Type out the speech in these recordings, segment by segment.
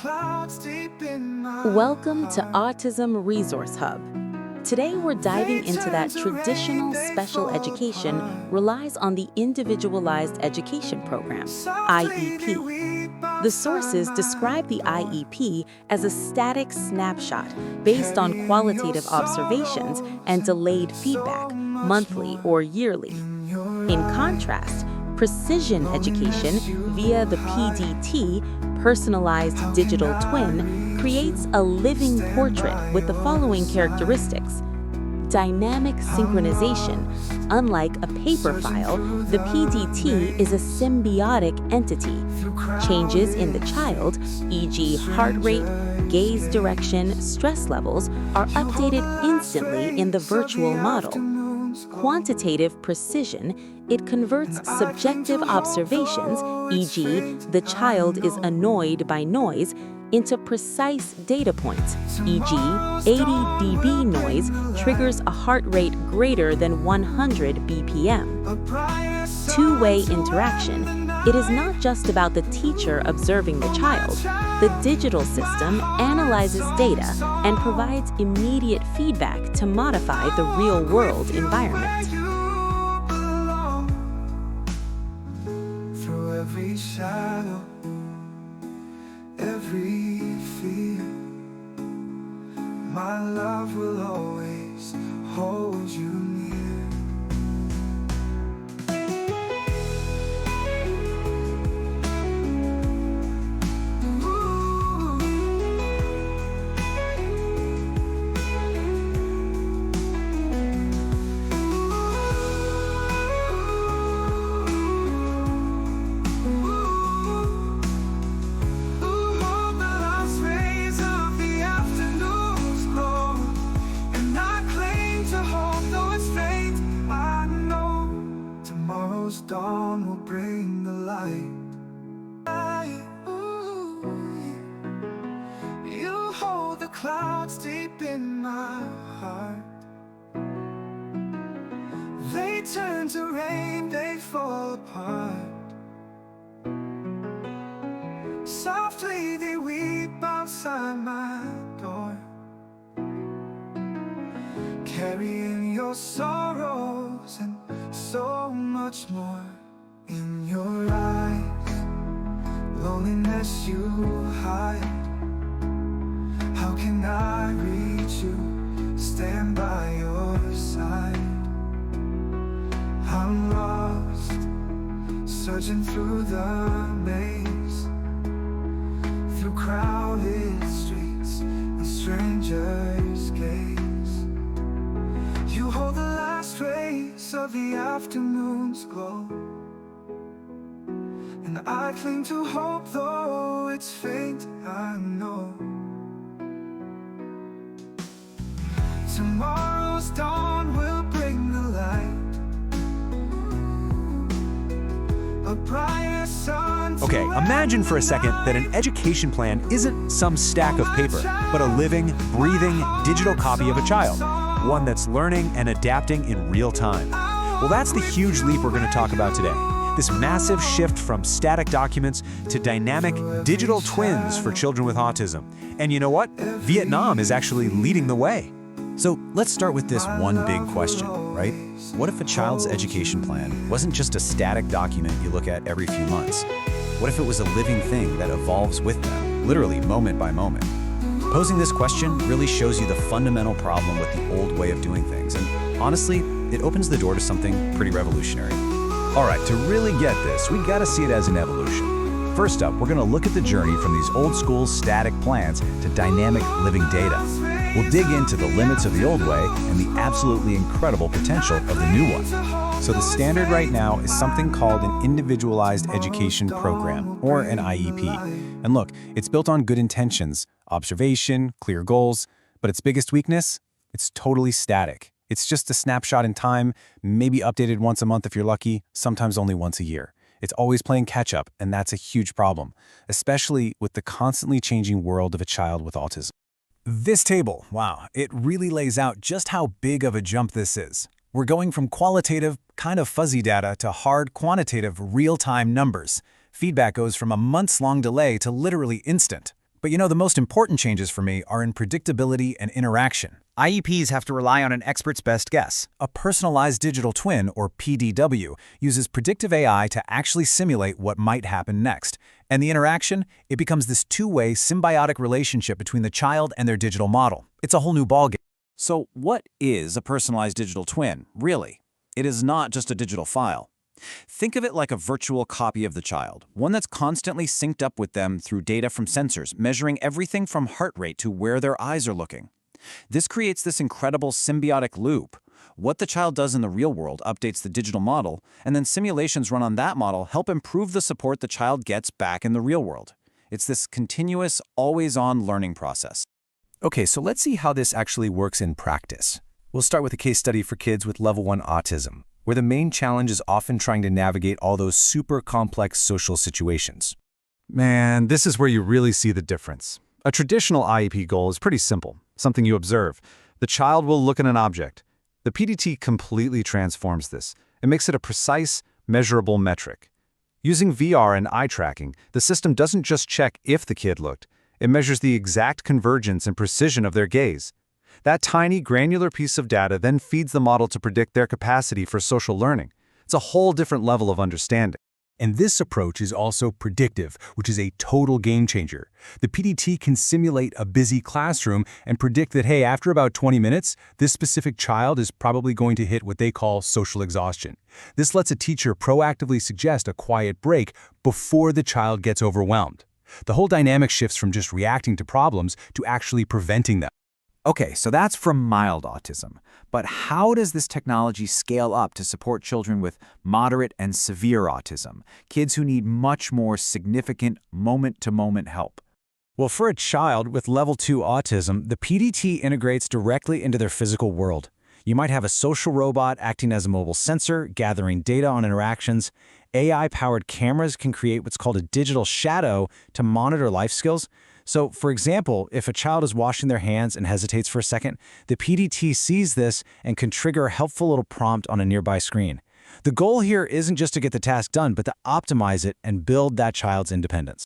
Welcome to Autism Resource Hub. Today we're diving into that traditional special education relies on the Individualized Education Program, IEP. The sources describe the IEP as a static snapshot based on qualitative observations and delayed feedback, monthly or yearly. In contrast, precision education via the PDT, Personalized Digital Twin, creates a living portrait with the following characteristics. Dynamic synchronization. Unlike a paper file, the PDT is a symbiotic entity. Changes in the child, e.g. heart rate, gaze direction, stress levels, are updated instantly in the virtual model. Quantitative precision, it converts subjective observations, e.g., the child is annoyed by noise, into precise data points, e.g., 80 dB noise triggers a heart rate greater than 100 BPM. Two-way interaction. It is not just about the teacher observing the child. The digital system analyzes data and provides immediate feedback to modify the real-world environment. Through every shadow, every fear, my love will always hold you near. Dawn will bring the light. You hold the clouds deep in my heart. They turn to rain, they fall apart. Softly they weep outside my door, carrying your sorrows and so much more. In your eyes, loneliness you hide. How can I reach you, stand by your side? I'm lost, searching through the maze, through crowded streets and strangers' gaze. You hold the last rays of the afternoon's glow, and I cling to hope, though it's faint, I know. Tomorrow's dawn will bring the light, a brighter sun. Okay, imagine for a second that an education plan isn't some stack of paper, but a living, breathing, digital copy of a child. One that's learning and adapting in real time. Well, that's the huge leap we're going to talk about today. This massive shift from static documents to dynamic digital twins for children with autism. And you know what? Vietnam is actually leading the way. So let's start with this one big question, right? What if a child's education plan wasn't just a static document you look at every few months? What if it was a living thing that evolves with them, literally moment by moment? Posing this question really shows you the fundamental problem with the old way of doing things, and honestly, it opens the door to something pretty revolutionary. All right, to really get this, we gotta see it as an evolution. First up, we're gonna look at the journey from these old school static plans to dynamic living data. We'll dig into the limits of the old way and the absolutely incredible potential of the new one. So the standard right now is something called an Individualized Education Program, or an IEP. And look, it's built on good intentions, observation, clear goals, but its biggest weakness? It's totally static. It's just a snapshot in time, maybe updated once a month if you're lucky, sometimes only once a year. It's always playing catch-up, and that's a huge problem, especially with the constantly changing world of a child with autism. This table, wow, it really lays out just how big of a jump this is. We're going from qualitative, kind of fuzzy data to hard, quantitative, real-time numbers. Feedback goes from a months-long delay to literally instant. But the most important changes for me are in predictability and interaction. IEPs have to rely on an expert's best guess. A personalized digital twin, or PDW, uses predictive AI to actually simulate what might happen next. And the interaction, it becomes this two-way symbiotic relationship between the child and their digital model. It's a whole new ballgame. So what is a personalized digital twin, really? It is not just a digital file. Think of it like a virtual copy of the child, one that's constantly synced up with them through data from sensors, measuring everything from heart rate to where their eyes are looking. This creates this incredible symbiotic loop. What the child does in the real world updates the digital model, and then simulations run on that model help improve the support the child gets back in the real world. It's this continuous, always-on learning process. Okay, so let's see how this actually works in practice. We'll start with a case study for kids with level 1 autism, where the main challenge is often trying to navigate all those super complex social situations. Man, this is where you really see the difference. A traditional IEP goal is pretty simple, something you observe. The child will look at an object. The PDT completely transforms this. It makes it a precise, measurable metric. Using VR and eye tracking, the system doesn't just check if the kid looked. It measures the exact convergence and precision of their gaze. That tiny, granular piece of data then feeds the model to predict their capacity for social learning. It's a whole different level of understanding. And this approach is also predictive, which is a total game changer. The PDT can simulate a busy classroom and predict that, hey, after about 20 minutes, this specific child is probably going to hit what they call social exhaustion. This lets a teacher proactively suggest a quiet break before the child gets overwhelmed. The whole dynamic shifts from just reacting to problems to actually preventing them. Okay, so that's for mild autism. But how does this technology scale up to support children with moderate and severe autism, kids who need much more significant moment-to-moment help? Well, for a child with level 2 autism, the PDT integrates directly into their physical world. You might have a social robot acting as a mobile sensor, gathering data on interactions. AI-powered cameras can create what's called a digital shadow to monitor life skills. So, for example, if a child is washing their hands and hesitates for a second, the PDT sees this and can trigger a helpful little prompt on a nearby screen. The goal here isn't just to get the task done, but to optimize it and build that child's independence.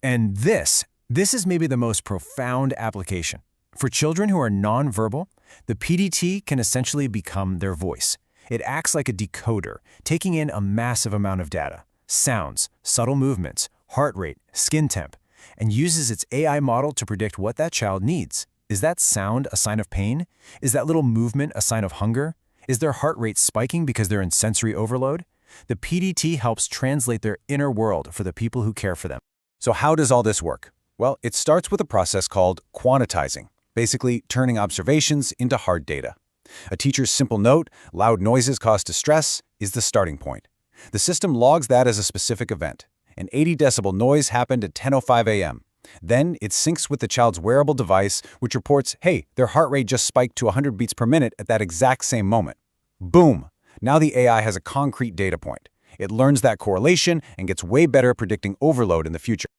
And this is maybe the most profound application. For children who are nonverbal, the PDT can essentially become their voice. It acts like a decoder, taking in a massive amount of data, sounds, subtle movements, heart rate, skin temp, and uses its AI model to predict what that child needs. Is that sound a sign of pain? Is that little movement a sign of hunger? Is their heart rate spiking because they're in sensory overload? The PDT helps translate their inner world for the people who care for them. So how does all this work? Well, it starts with a process called quantizing, basically turning observations into hard data. A teacher's simple note, loud noises cause distress, is the starting point. The system logs that as a specific event. An 80 decibel noise happened at 10:05 a.m. Then it syncs with the child's wearable device, which reports, hey, their heart rate just spiked to 100 beats per minute at that exact same moment. Boom! Now the AI has a concrete data point. It learns that correlation and gets way better at predicting overload in the future.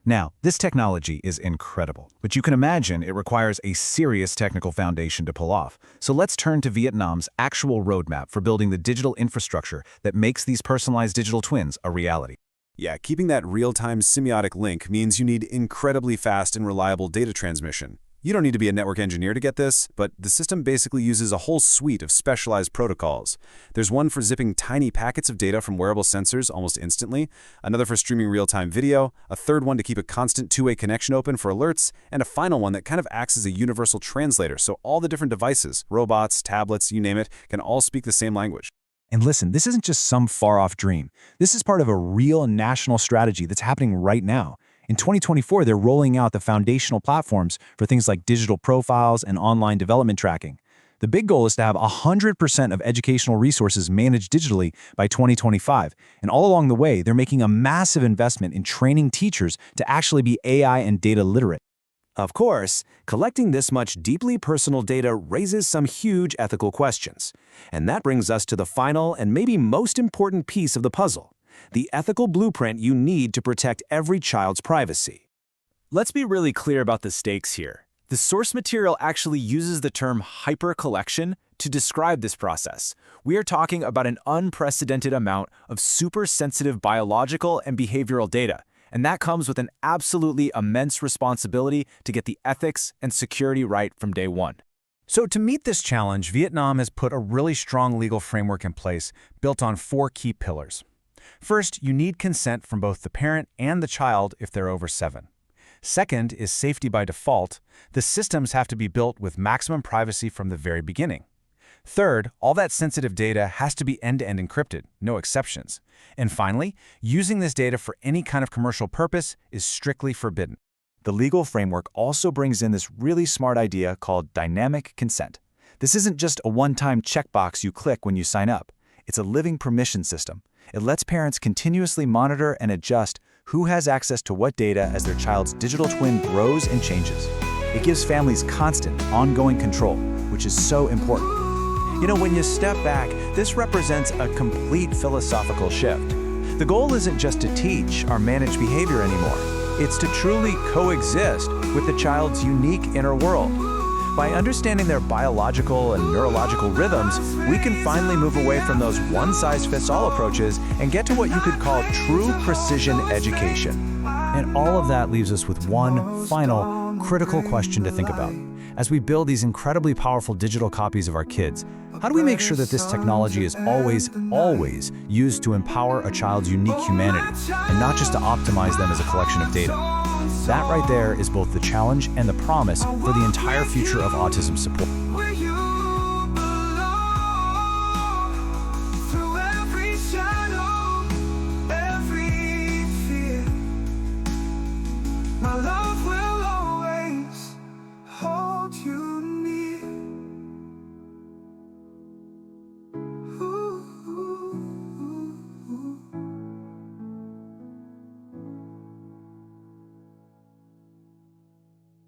Now, this technology is incredible, but you can imagine it requires a serious technical foundation to pull off. So let's turn to Vietnam's actual roadmap for building the digital infrastructure that makes these personalized digital twins a reality. Yeah, keeping that real-time semiotic link means you need incredibly fast and reliable data transmission. You don't need to be a network engineer to get this, but the system basically uses a whole suite of specialized protocols. There's one for zipping tiny packets of data from wearable sensors almost instantly, another for streaming real-time video, a third one to keep a constant two-way connection open for alerts, and a final one that kind of acts as a universal translator, so all the different devices, robots, tablets, you name it, can all speak the same language. And listen, this isn't just some far-off dream. This is part of a real national strategy that's happening right now. In 2024, they're rolling out the foundational platforms for things like digital profiles and online development tracking. The big goal is to have 100% of educational resources managed digitally by 2025. And all along the way, they're making a massive investment in training teachers to actually be AI and data literate. Of course, collecting this much deeply personal data raises some huge ethical questions. And that brings us to the final and maybe most important piece of the puzzle: the ethical blueprint you need to protect every child's privacy. Let's be really clear about the stakes here. The source material actually uses the term hypercollection to describe this process. We are talking about an unprecedented amount of super-sensitive biological and behavioral data, And that comes with an absolutely immense responsibility to get the ethics and security right from day one. So to meet this challenge, Vietnam has put a really strong legal framework in place built on 4 key pillars. First, you need consent from both the parent and the child if they're over 7. Second is safety by default. The systems have to be built with maximum privacy from the very beginning. Third, all that sensitive data has to be end-to-end encrypted, no exceptions. And finally, using this data for any kind of commercial purpose is strictly forbidden. The legal framework also brings in this really smart idea called dynamic consent. This isn't just a one-time checkbox you click when you sign up. It's a living permission system. It lets parents continuously monitor and adjust who has access to what data as their child's digital twin grows and changes. It gives families constant, ongoing control, which is so important. You know, when you step back, this represents a complete philosophical shift. The goal isn't just to teach or manage behavior anymore. It's to truly coexist with the child's unique inner world. By understanding their biological and neurological rhythms, we can finally move away from those one-size-fits-all approaches and get to what you could call true precision education. And all of that leaves us with one final, critical question to think about. As we build these incredibly powerful digital copies of our kids, how do we make sure that this technology is always used to empower a child's unique humanity, and not just to optimize them as a collection of data? That right there is both the challenge and the promise for the entire future of autism support.